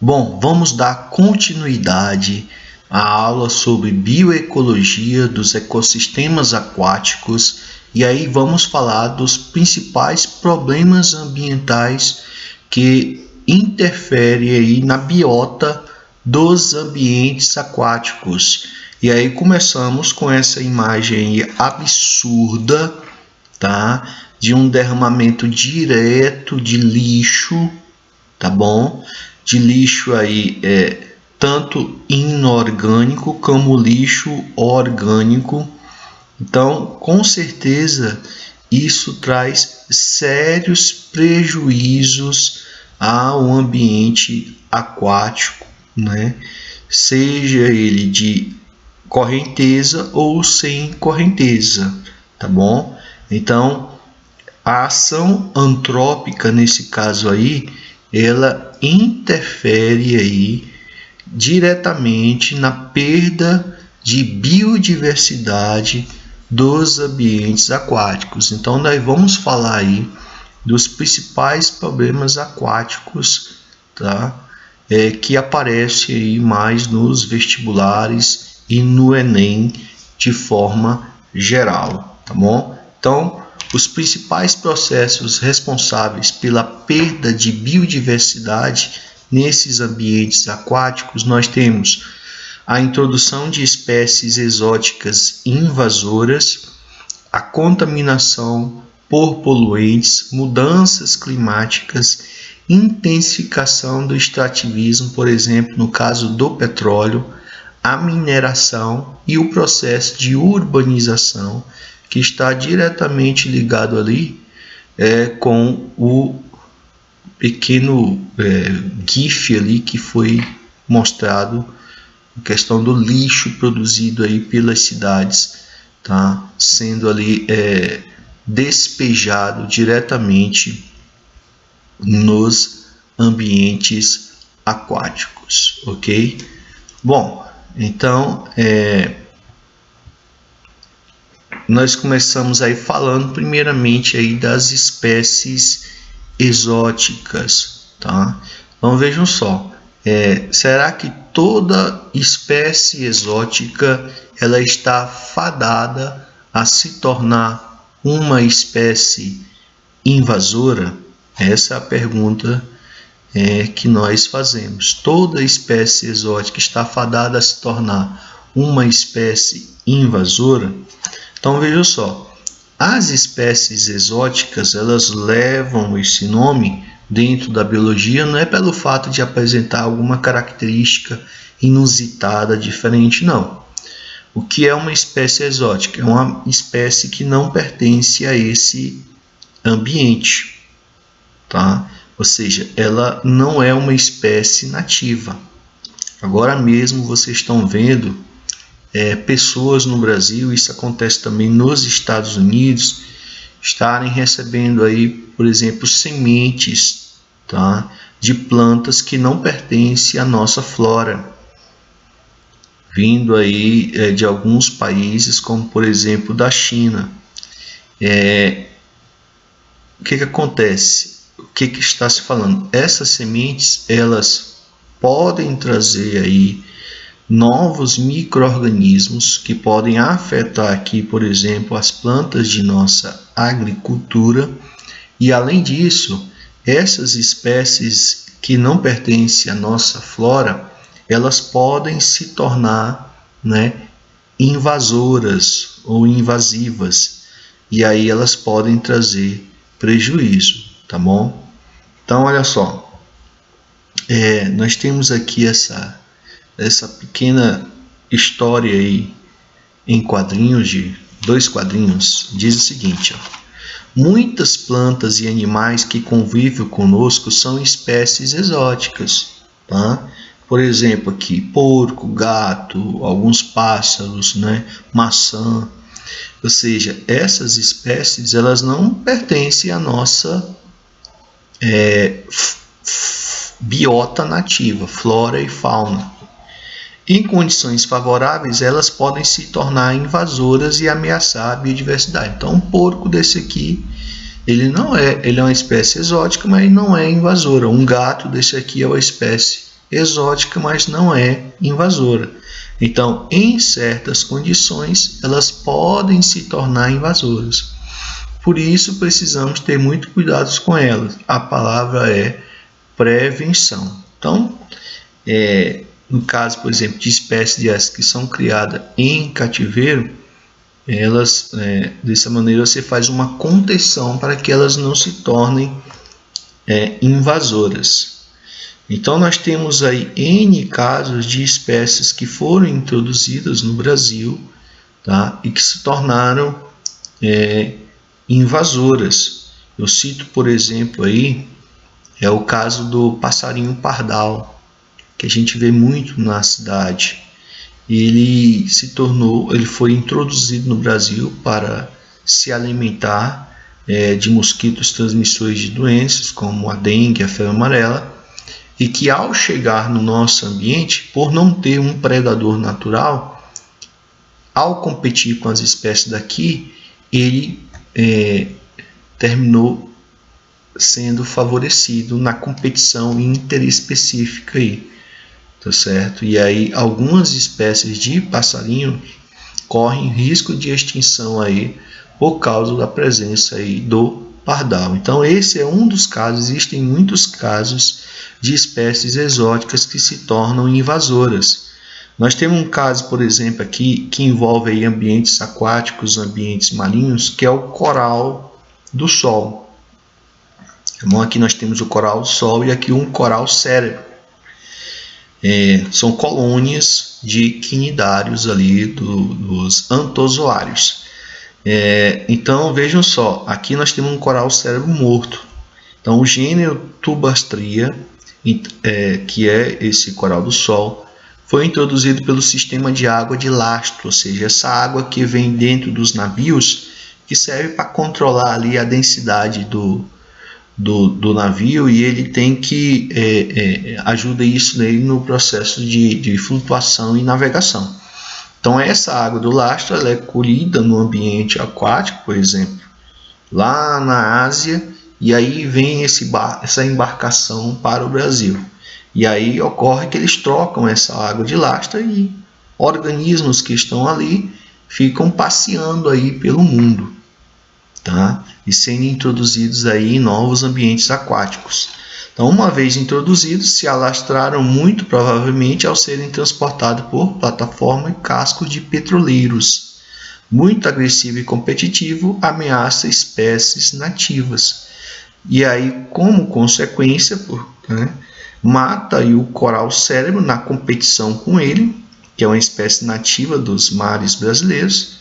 Bom, vamos dar continuidade à aula sobre bioecologia dos ecossistemas aquáticos e aí vamos falar dos principais problemas ambientais que interferem aí na biota dos ambientes aquáticos. E aí começamos com essa imagem aí absurda, tá? De um derramamento direto de lixo, tá bom? De lixo aí tanto inorgânico como lixo orgânico. Então, com certeza, isso traz sérios prejuízos ao ambiente aquático, né? Seja ele de correnteza ou sem correnteza, tá bom? Então, a ação antrópica nesse caso aí, ela interfere aí diretamente na perda de biodiversidade dos ambientes aquáticos. Então, nós vamos falar aí dos principais problemas aquáticos, tá? Que aparecem aí mais nos vestibulares e no Enem de forma geral, tá bom? Então, os principais processos responsáveis pela perda de biodiversidade nesses ambientes aquáticos, nós temos a introdução de espécies exóticas invasoras, a contaminação por poluentes, mudanças climáticas, intensificação do extrativismo, por exemplo, no caso do petróleo, a mineração e o processo de urbanização, que está diretamente ligado ali com o pequeno GIF ali que foi mostrado, a questão do lixo produzido aí pelas cidades, tá? Sendo ali despejado diretamente nos ambientes aquáticos, ok? Bom, então nós começamos aí falando primeiramente aí das espécies exóticas, tá? Então vejam só, será que toda espécie exótica ela está fadada a se tornar uma espécie invasora? Essa é a pergunta que nós fazemos. Toda espécie exótica está fadada a se tornar uma espécie invasora? Então veja só, as espécies exóticas elas levam esse nome dentro da biologia não é pelo fato de apresentar alguma característica inusitada, diferente, não. O que é uma espécie exótica? É uma espécie que não pertence a esse ambiente, tá? Ou seja, ela não é uma espécie nativa. Agora mesmo vocês estão vendo pessoas no Brasil, isso acontece também nos Estados Unidos, estarem recebendo aí, por exemplo, sementes, tá, de plantas que não pertencem à nossa flora, vindo aí de alguns países, como por exemplo da China. O que acontece? O que está se falando? Essas sementes, elas podem trazer aí novos micro-organismos que podem afetar aqui, por exemplo, as plantas de nossa agricultura. E além disso, essas espécies que não pertencem à nossa flora, elas podem se tornar, invasoras ou invasivas. E aí elas podem trazer prejuízo, tá bom? Então, olha só, nós temos aqui essa pequena história aí em quadrinhos, de 2 quadrinhos, diz o seguinte, ó: muitas plantas e animais que convivem conosco são espécies exóticas, tá? Por exemplo, aqui, porco, gato, alguns pássaros, maçã. Ou seja, essas espécies elas não pertencem à nossa biota nativa, flora e fauna. Em condições favoráveis, elas podem se tornar invasoras e ameaçar a biodiversidade. Então, um porco desse aqui, ele é uma espécie exótica, mas não é invasora. Um gato desse aqui é uma espécie exótica, mas não é invasora. Então, em certas condições, elas podem se tornar invasoras. Por isso, precisamos ter muito cuidado com elas. A palavra é prevenção. Então, no caso, por exemplo, de espécies de aves que são criadas em cativeiro, elas, dessa maneira, você faz uma contenção para que elas não se tornem invasoras. Então, nós temos aí N casos de espécies que foram introduzidas no Brasil, tá? E que se tornaram invasoras. Eu cito, por exemplo, aí, o caso do passarinho pardal, que a gente vê muito na cidade. Ele foi introduzido no Brasil para se alimentar de mosquitos transmissores de doenças, como a dengue, a febre amarela, e que ao chegar no nosso ambiente, por não ter um predador natural, ao competir com as espécies daqui, ele terminou sendo favorecido na competição interespecífica aí, tá certo? E aí algumas espécies de passarinho correm risco de extinção aí por causa da presença aí do pardal. Então esse é um dos casos, existem muitos casos de espécies exóticas que se tornam invasoras. Nós temos um caso, por exemplo, aqui que envolve aí ambientes aquáticos, ambientes marinhos, que é o coral do sol. Então, aqui nós temos o coral do sol e aqui um coral cérebro. São colônias de quinidários ali dos antozoários. Então vejam só, aqui nós temos um coral cérebro morto. Então o gênero Tubastria, que é esse coral do sol, foi introduzido pelo sistema de água de lastro, ou seja, essa água que vem dentro dos navios, que serve para controlar ali a densidade do navio, e ele tem que ajuda isso nele no processo de flutuação e navegação. Então essa água do lastro ela é colhida no ambiente aquático, por exemplo, lá na Ásia, e aí vem essa embarcação para o Brasil. E aí ocorre que eles trocam essa água de lastro e organismos que estão ali ficam passeando aí pelo mundo, tá? E sendo introduzidos aí em novos ambientes aquáticos. Então, uma vez introduzidos, se alastraram muito provavelmente ao serem transportados por plataforma e casco de petroleiros. Muito agressivo e competitivo, ameaça espécies nativas. E aí, como consequência, mata aí o coral cérebro na competição com ele, que é uma espécie nativa dos mares brasileiros,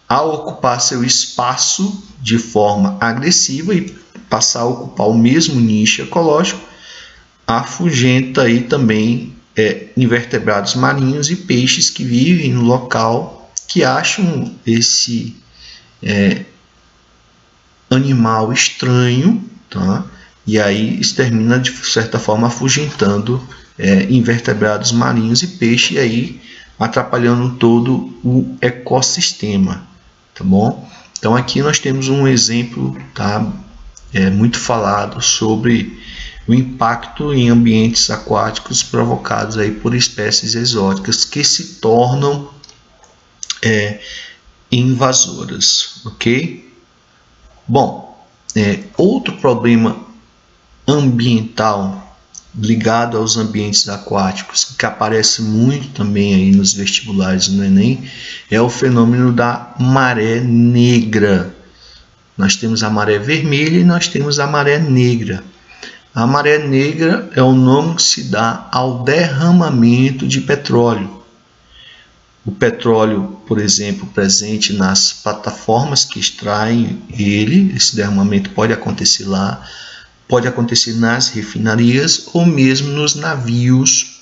ao ocupar seu espaço de forma agressiva e passar a ocupar o mesmo nicho ecológico, afugenta aí também invertebrados marinhos e peixes que vivem no local, que acham esse animal estranho, tá? E aí extermina de certa forma afugentando invertebrados marinhos e peixe, e aí atrapalhando todo o ecossistema, tá bom? Então aqui nós temos um exemplo, tá? Muito falado sobre o impacto em ambientes aquáticos provocados aí por espécies exóticas que se tornam invasoras, ok? Bom, outro problema ambiental ligado aos ambientes aquáticos, que aparece muito também aí nos vestibulares do Enem, é o fenômeno da maré negra. Nós temos a maré vermelha e nós temos a maré negra. A maré negra é o nome que se dá ao derramamento de petróleo. O petróleo, por exemplo, presente nas plataformas que extraem ele, esse derramamento pode acontecer lá, pode acontecer nas refinarias ou mesmo nos navios,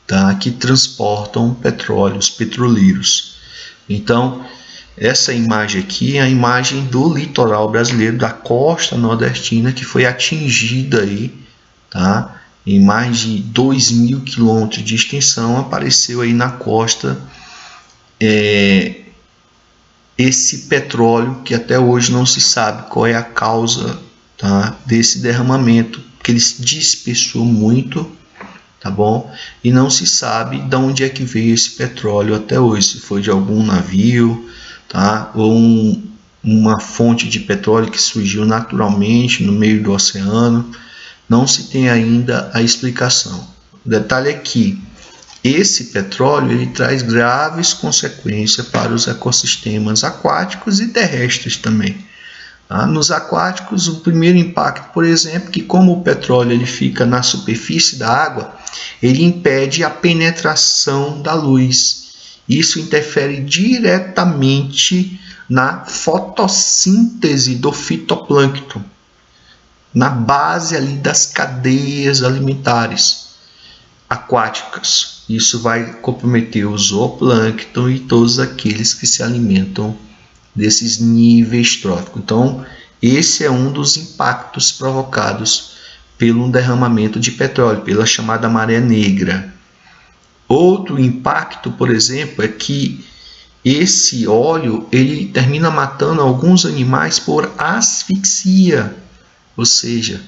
tá, que transportam petróleos, petroleiros. Então, essa imagem aqui é a imagem do litoral brasileiro, da costa nordestina, que foi atingida aí, tá, em mais de 2.000 quilômetros de extensão, apareceu aí na costa esse petróleo que até hoje não se sabe qual é a causa, tá, desse derramamento, que ele se dispersou muito, tá bom? E não se sabe de onde é que veio esse petróleo até hoje, se foi de algum navio, tá? Ou uma fonte de petróleo que surgiu naturalmente no meio do oceano. Não se tem ainda a explicação. O detalhe é que esse petróleo ele traz graves consequências para os ecossistemas aquáticos e terrestres também. Nos aquáticos, o primeiro impacto, por exemplo, que como o petróleo ele fica na superfície da água, ele impede a penetração da luz. Isso interfere diretamente na fotossíntese do fitoplâncton, na base ali das cadeias alimentares aquáticas. Isso vai comprometer o zooplâncton e todos aqueles que se alimentam desses níveis tróficos. Então, esse é um dos impactos provocados pelo derramamento de petróleo, pela chamada maré negra. Outro impacto, por exemplo, é que esse óleo ele termina matando alguns animais por asfixia, ou seja,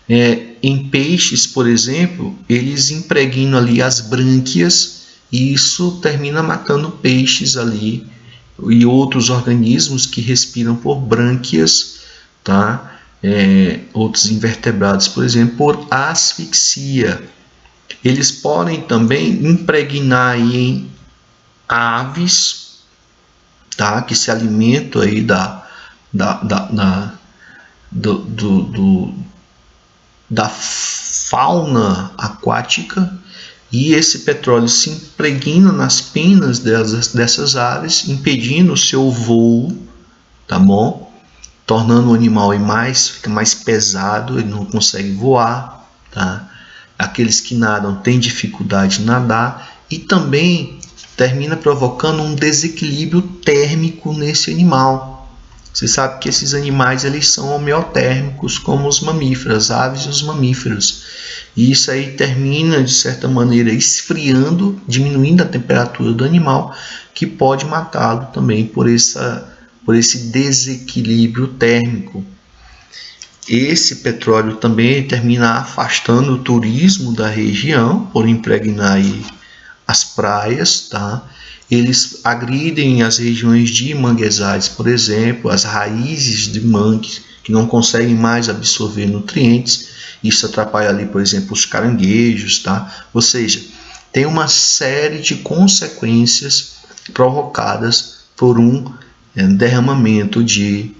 em peixes, por exemplo, eles impregnam ali as brânquias e isso termina matando peixes ali e outros organismos que respiram por brânquias, tá? Outros invertebrados, por exemplo, por asfixia. Eles podem também impregnar aí em aves, tá? Que se alimentam aí da fauna aquática, e esse petróleo se impregna nas penas dessas aves, impedindo o seu voo, tá bom? Tornando o animal fica mais pesado, ele não consegue voar, tá? Aqueles que nadam têm dificuldade de nadar e também termina provocando um desequilíbrio térmico nesse animal. Você sabe que esses animais eles são homeotérmicos, como os mamíferos, as aves e os mamíferos. E isso aí termina, de certa maneira, esfriando, diminuindo a temperatura do animal, que pode matá-lo também por esse desequilíbrio térmico. Esse petróleo também termina afastando o turismo da região, por impregnar aí as praias, tá? Eles agridem as regiões de manguezais, por exemplo, as raízes de mangues que não conseguem mais absorver nutrientes. Isso atrapalha ali, por exemplo, os caranguejos, tá? Ou seja, tem uma série de consequências provocadas por um derramamento de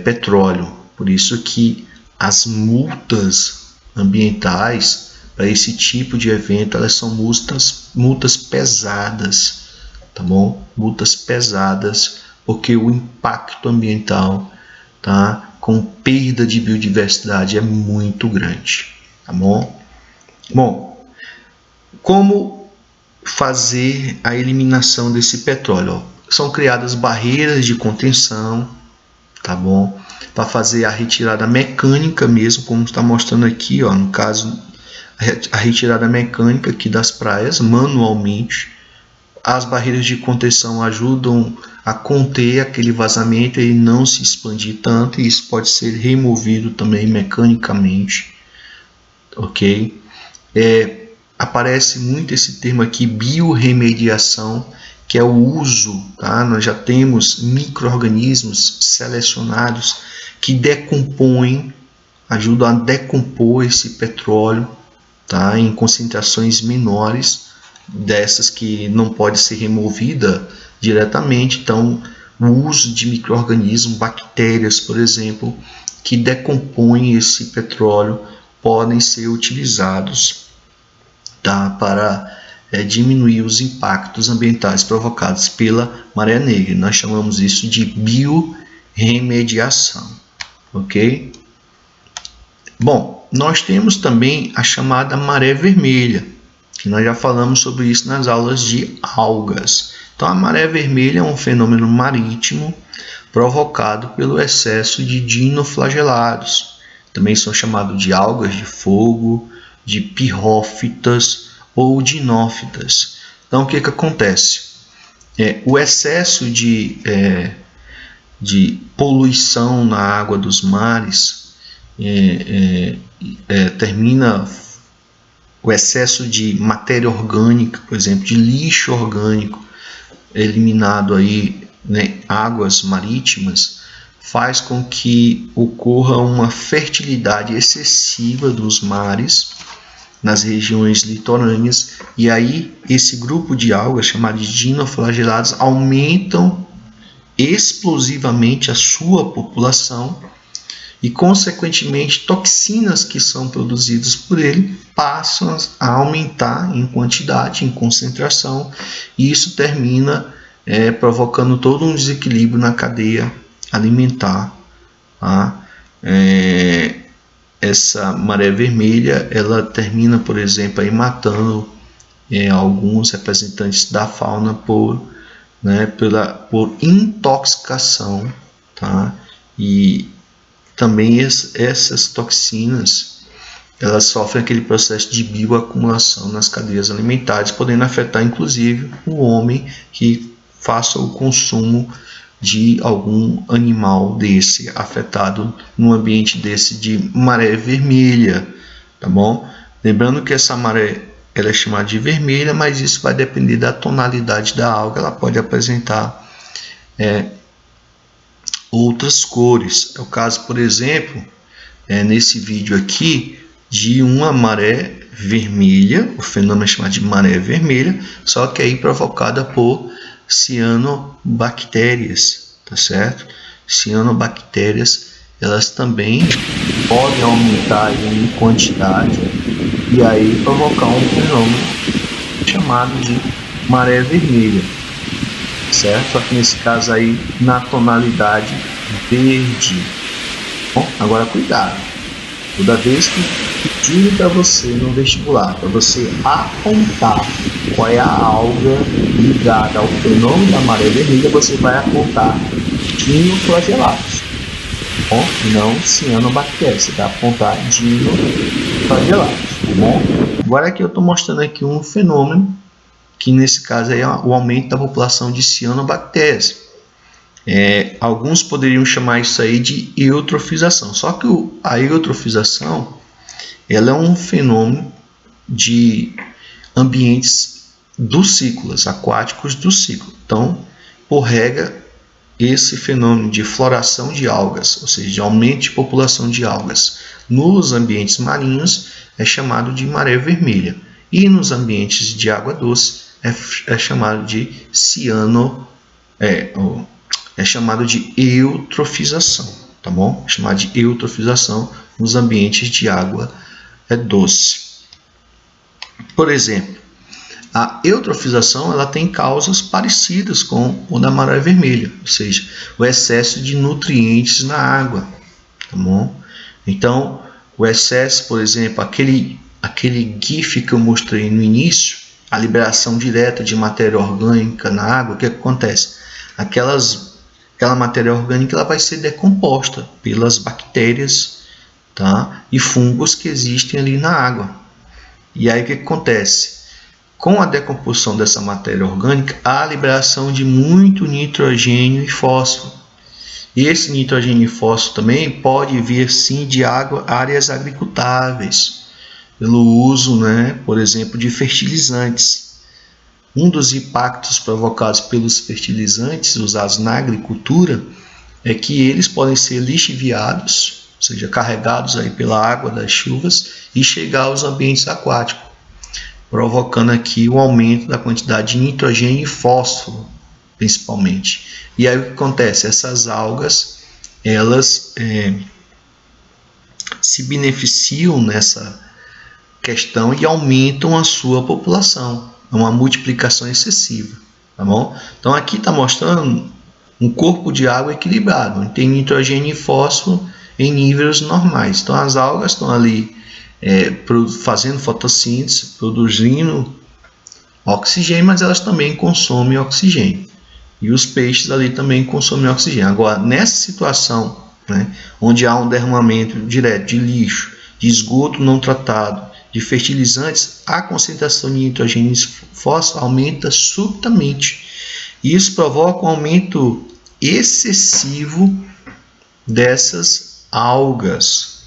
petróleo. Por isso que as multas ambientais para esse tipo de evento, elas são multas pesadas, tá bom? Multas pesadas, porque o impacto ambiental, tá, com perda de biodiversidade é muito grande, tá bom? Bom, como fazer a eliminação desse petróleo? São criadas barreiras de contenção, tá bom? Para fazer a retirada mecânica mesmo, como está mostrando aqui, ó, no caso a retirada mecânica aqui das praias manualmente. As barreiras de contenção ajudam a conter aquele vazamento e não se expandir tanto, e isso pode ser removido também mecanicamente, ok? Aparece muito esse termo aqui, biorremediação, que é o uso, tá? Nós já temos micro-organismos selecionados que decompõem, ajudam a decompor esse petróleo, tá? Em concentrações menores, dessas que não pode ser removida diretamente. Então, o uso de micro-organismos, bactérias, por exemplo, que decompõem esse petróleo, podem ser utilizados, tá? Para diminuir os impactos ambientais provocados pela maré negra. Nós chamamos isso de biorremediação, ok? Bom, nós temos também a chamada maré vermelha, que nós já falamos sobre isso nas aulas de algas. Então, a maré vermelha é um fenômeno marítimo provocado pelo excesso de dinoflagelados. Também são chamados de algas de fogo, de pirrófitas ou dinófitas. Então, o que acontece? O excesso de poluição na água dos mares termina o excesso de matéria orgânica, por exemplo, de lixo orgânico eliminado aí, né, águas marítimas, faz com que ocorra uma fertilidade excessiva dos mares nas regiões litorâneas, e aí esse grupo de algas, chamado de dinoflagelados, aumentam explosivamente a sua população e, consequentemente, toxinas que são produzidas por ele passam a aumentar em quantidade, em concentração, e isso termina provocando todo um desequilíbrio na cadeia alimentar. Tá? Essa maré vermelha, ela termina, por exemplo, aí matando alguns representantes da fauna por intoxicação, tá? E também essas toxinas, elas sofrem aquele processo de bioacumulação nas cadeias alimentares, podendo afetar inclusive o homem que faça o consumo de algum animal desse afetado num ambiente desse de maré vermelha, tá bom? Lembrando que essa maré, ela é chamada de vermelha, mas isso vai depender da tonalidade da alga. Ela pode apresentar outras cores. É o caso, por exemplo, nesse vídeo aqui, de uma maré vermelha, o fenômeno é chamado de maré vermelha, só que aí provocada por cianobactérias, tá certo? Cianobactérias, elas também podem aumentar em quantidade e aí provocar um fenômeno chamado de maré vermelha, certo? Só que nesse caso aí na tonalidade verde. Bom, agora cuidado, toda vez que pedirem para você no vestibular, para você apontar qual é a alga ligada ao fenômeno da maré vermelha, você vai apontar dinoflagelados, bom? Não cianobactérias, você vai apontar dinoflagelados, tá bom? Agora aqui eu estou mostrando aqui um fenômeno que nesse caso é o aumento da população de cianobactérias. Alguns poderiam chamar isso aí de eutrofização, só que a eutrofização, ela é um fenômeno de ambientes ducícolas, aquáticos ducícolas. Então, por regra, esse fenômeno de floração de algas, ou seja, de aumento de população de algas nos ambientes marinhos, é chamado de maré vermelha. E nos ambientes de água doce é chamado de chamado de eutrofização, tá bom? É chamado de eutrofização nos ambientes de água doce. Por exemplo, a eutrofização, ela tem causas parecidas com o da maré vermelha, ou seja, o excesso de nutrientes na água, tá bom? Então, o excesso, por exemplo, aquele GIF que eu mostrei no início, a liberação direta de matéria orgânica na água, o que acontece? Aquela matéria orgânica, ela vai ser decomposta pelas bactérias, tá? E fungos que existem ali na água. E aí o que acontece? Com a decomposição dessa matéria orgânica, há a liberação de muito nitrogênio e fósforo. E esse nitrogênio e fósforo também pode vir sim de áreas agricultáveis, pelo uso, por exemplo, de fertilizantes. Um dos impactos provocados pelos fertilizantes usados na agricultura é que eles podem ser lixiviados, ou seja, carregados aí pela água das chuvas e chegar aos ambientes aquáticos, provocando aqui o aumento da quantidade de nitrogênio e fósforo, principalmente. E aí o que acontece? Essas algas, elas se beneficiam nessa questão e aumentam a sua população. É uma multiplicação excessiva, tá bom? Então aqui está mostrando um corpo de água equilibrado, onde tem nitrogênio e fósforo em níveis normais. Então as algas estão ali fazendo fotossíntese, produzindo oxigênio, mas elas também consomem oxigênio. E os peixes ali também consomem oxigênio. Agora, nessa situação, onde há um derramamento direto de lixo, de esgoto não tratado, de fertilizantes, a concentração de nitrogênio e fósforo aumenta subitamente. E isso provoca um aumento excessivo dessas algas.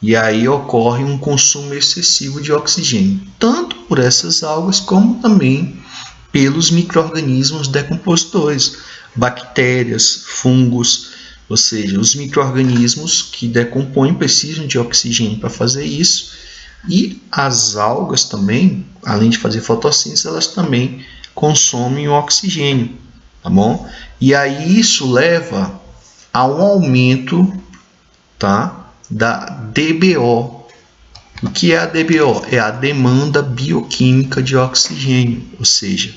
E aí ocorre um consumo excessivo de oxigênio, tanto por essas algas como também pelos micro-organismos decompositores, bactérias, fungos, ou seja, os micro-organismos que decompõem precisam de oxigênio para fazer isso, e as algas também, além de fazer fotossíntese, elas também consomem o oxigênio, tá bom? E aí isso leva a um aumento, tá, da DBO. O que é a DBO? É a demanda bioquímica de oxigênio, ou seja,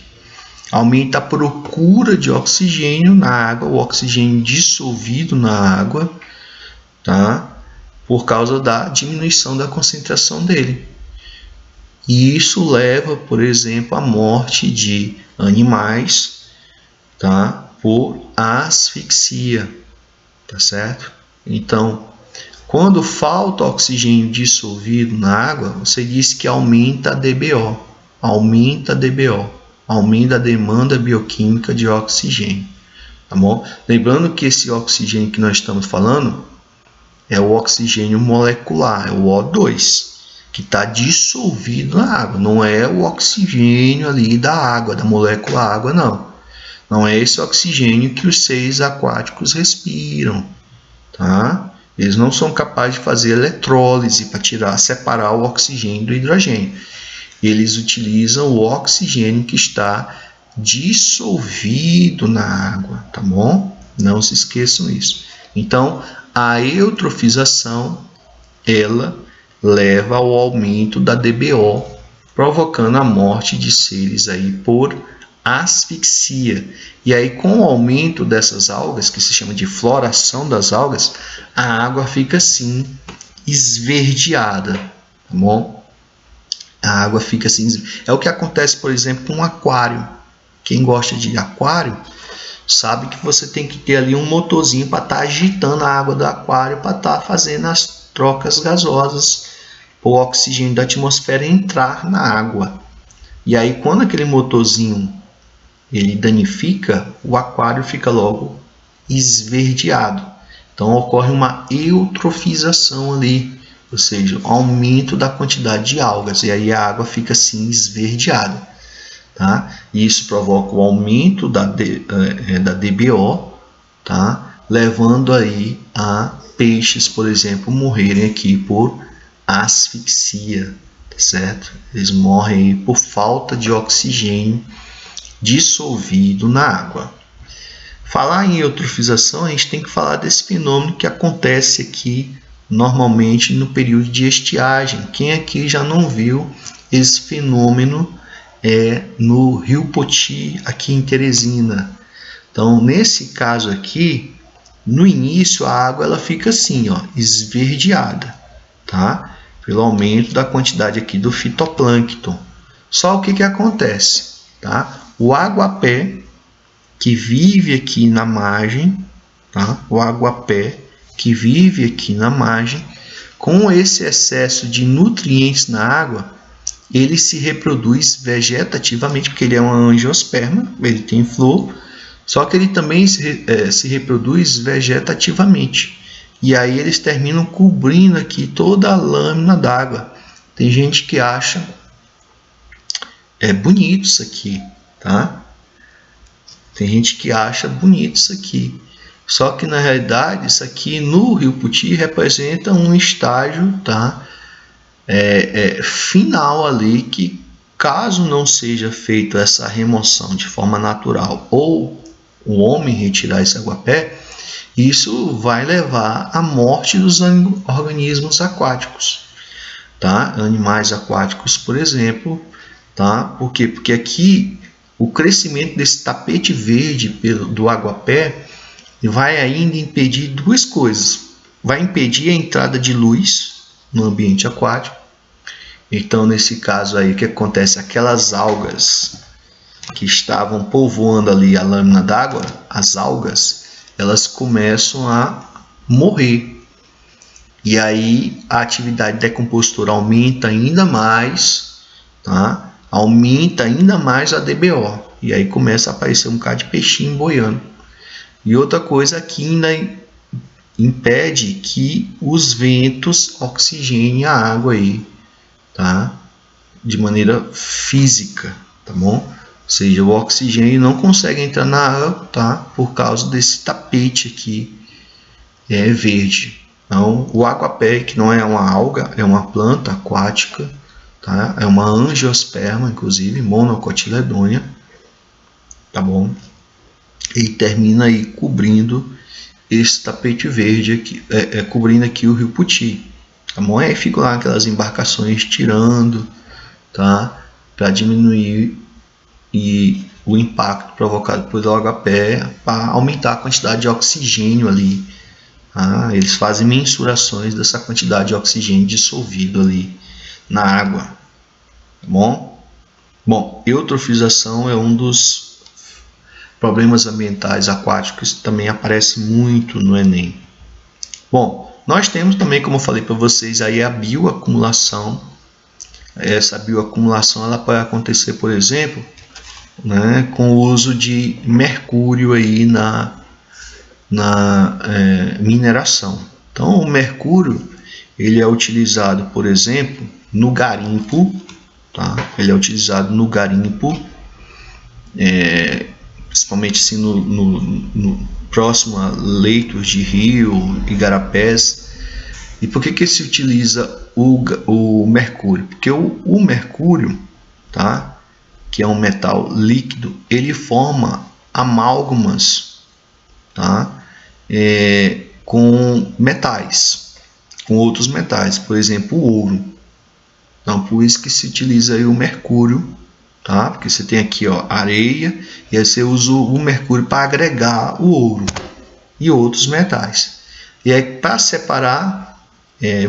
aumenta a procura de oxigênio na água, o oxigênio dissolvido na água, tá? Por causa da diminuição da concentração dele. E isso leva, por exemplo, à morte de animais, tá? Por asfixia, tá certo? Então, quando falta oxigênio dissolvido na água, você diz que aumenta a DBO, aumenta a DBO, aumenta a demanda bioquímica de oxigênio, tá bom? Lembrando que esse oxigênio que nós estamos falando é o oxigênio molecular, é o O2, que está dissolvido na água, não é o oxigênio ali da água, da molécula água, não. Não é esse oxigênio que os seres aquáticos respiram, tá? Eles não são capazes de fazer eletrólise para separar o oxigênio do hidrogênio. Eles utilizam o oxigênio que está dissolvido na água, tá bom? Não se esqueçam isso. Então, a eutrofização, ela leva ao aumento da DBO, provocando a morte de seres aí por asfixia. E aí, com o aumento dessas algas, que se chama de floração das algas, a água fica assim esverdeada, tá bom? A água fica assim. É o que acontece, por exemplo, com um aquário. Quem gosta de aquário sabe que você tem que ter ali um motorzinho para estar agitando a água do aquário, para estar fazendo as trocas gasosas, o oxigênio da atmosfera entrar na água. E aí, quando aquele motorzinho ele danifica, o aquário fica logo esverdeado. Então ocorre uma eutrofização ali, ou seja, aumento da quantidade de algas, e aí a água fica assim esverdeada, tá? E isso provoca o aumento da DBO, tá? Levando aí a peixes, por exemplo, morrerem aqui por asfixia, tá certo? Eles morrem por falta de oxigênio dissolvido na água. Falar em eutrofização, a gente tem que falar desse fenômeno que acontece aqui normalmente no período de estiagem. Quem aqui já não viu esse fenômeno no Rio Poti, aqui em Teresina? Então, nesse caso aqui, no início a água ela fica assim, ó, esverdeada, tá? Pelo aumento da quantidade aqui do fitoplâncton. Só o que acontece, tá? O aguapé que vive aqui na margem, tá? O aguapé que vive aqui na margem, com esse excesso de nutrientes na água, ele se reproduz vegetativamente, porque ele é um angiosperma, ele tem flor, só que ele também se reproduz vegetativamente. E aí eles terminam cobrindo aqui toda a lâmina d'água. Tem gente que acha bonito isso aqui, tá? Tem gente que acha bonito isso aqui. Só que na realidade isso aqui no Rio Poti representa um estágio, tá? Final ali, que caso não seja feita essa remoção de forma natural ou o homem retirar esse aguapé, isso vai levar à morte dos organismos aquáticos, tá? Animais aquáticos, por exemplo, tá? Por quê? Porque aqui o crescimento desse tapete verde do aguapé vai ainda impedir duas coisas. Vai impedir a entrada de luz no ambiente aquático. Então, nesse caso aí, o que acontece? Aquelas algas que estavam povoando ali a lâmina d'água, as algas, elas começam a morrer. E aí a atividade decompositora aumenta ainda mais, tá? Aumenta ainda mais a DBO. E aí começa a aparecer um bocado de peixinho boiando. E outra coisa, aqui ainda impede que os ventos oxigenem a água aí, tá? De maneira física, tá bom? Ou seja, o oxigênio não consegue entrar na água, tá? Por causa desse tapete aqui verde. Então, o aquapé, que não é uma alga, é uma planta aquática, tá? É uma angiosperma, inclusive, monocotiledônia, tá bom? E termina aí cobrindo esse tapete verde aqui, cobrindo aqui o rio Puti, tá bom? Aí ficam lá aquelas embarcações tirando, tá? Para diminuir o impacto provocado pelo agapé, para aumentar a quantidade de oxigênio ali. Eles fazem mensurações dessa quantidade de oxigênio dissolvido ali na água, tá bom? Bom, eutrofização é um dos problemas ambientais aquáticos que também aparece muito no Enem. Bom, nós temos também, como eu falei para vocês, aí a bioacumulação. Essa bioacumulação ela pode acontecer, por exemplo, né, com o uso de mercúrio aí na mineração. Então, o mercúrio ele é utilizado, por exemplo, no garimpo, tá? Ele é utilizado no garimpo, principalmente assim, no próximo a leitos de rio, igarapés. E por que se utiliza o mercúrio? Porque o mercúrio, tá? Que é um metal líquido, ele forma amálgamas, tá? Com metais, com outros metais, por exemplo, o ouro. Então, por isso que se utiliza aí o mercúrio, tá? Porque você tem aqui, ó, areia, e aí você usa o mercúrio para agregar o ouro e outros metais. E aí, para separar,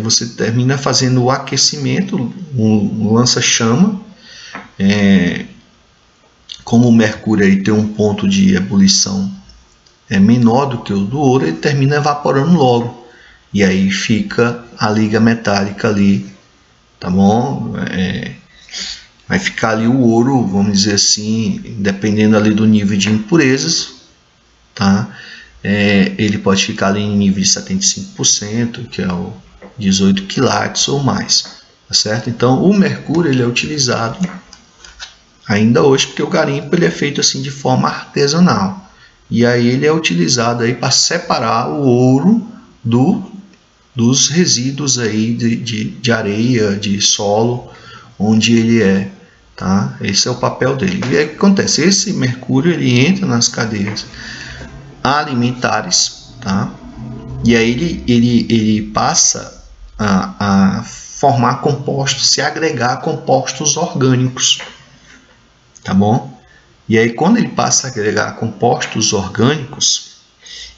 você termina fazendo o aquecimento, um lança-chama. Como o mercúrio aí tem um ponto de ebulição menor do que o do ouro, ele termina evaporando logo. E aí fica a liga metálica ali, tá bom? Vai ficar ali o ouro, vamos dizer assim, dependendo ali do nível de impurezas, tá? Ele pode ficar ali em nível de 75%, que é o 18 quilates ou mais, tá certo? Então, o mercúrio ele é utilizado ainda hoje, porque o garimpo ele é feito assim de forma artesanal. E aí ele é utilizado aí para separar o ouro dos resíduos aí de areia, de solo, onde ele é, tá? Esse é o papel dele. E aí o que acontece? Esse mercúrio ele entra nas cadeias alimentares, tá? E aí ele passa a formar compostos, se agregar a compostos orgânicos, tá bom? E aí quando ele passa a agregar compostos orgânicos,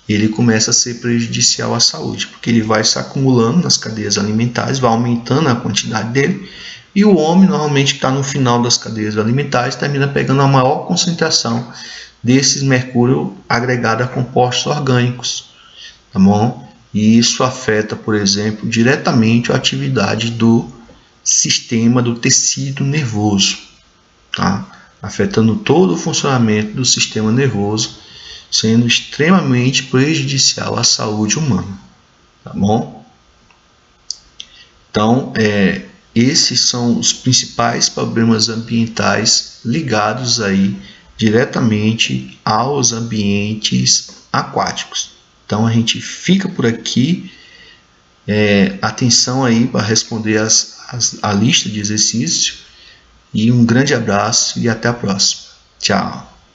ele começa a ser prejudicial à saúde, porque ele vai se acumulando nas cadeias alimentares, vai aumentando a quantidade dele, e o homem, normalmente que está no final das cadeias alimentares, termina pegando a maior concentração desses mercúrio agregado a compostos orgânicos, tá bom? E isso afeta, por exemplo, diretamente a atividade do sistema do tecido nervoso, tá? Afetando todo o funcionamento do sistema nervoso, sendo extremamente prejudicial à saúde humana, tá bom? Então, esses são os principais problemas ambientais ligados aí diretamente aos ambientes aquáticos. Então, a gente fica por aqui. Atenção aí para responder a lista de exercícios. E um grande abraço e até a próxima. Tchau.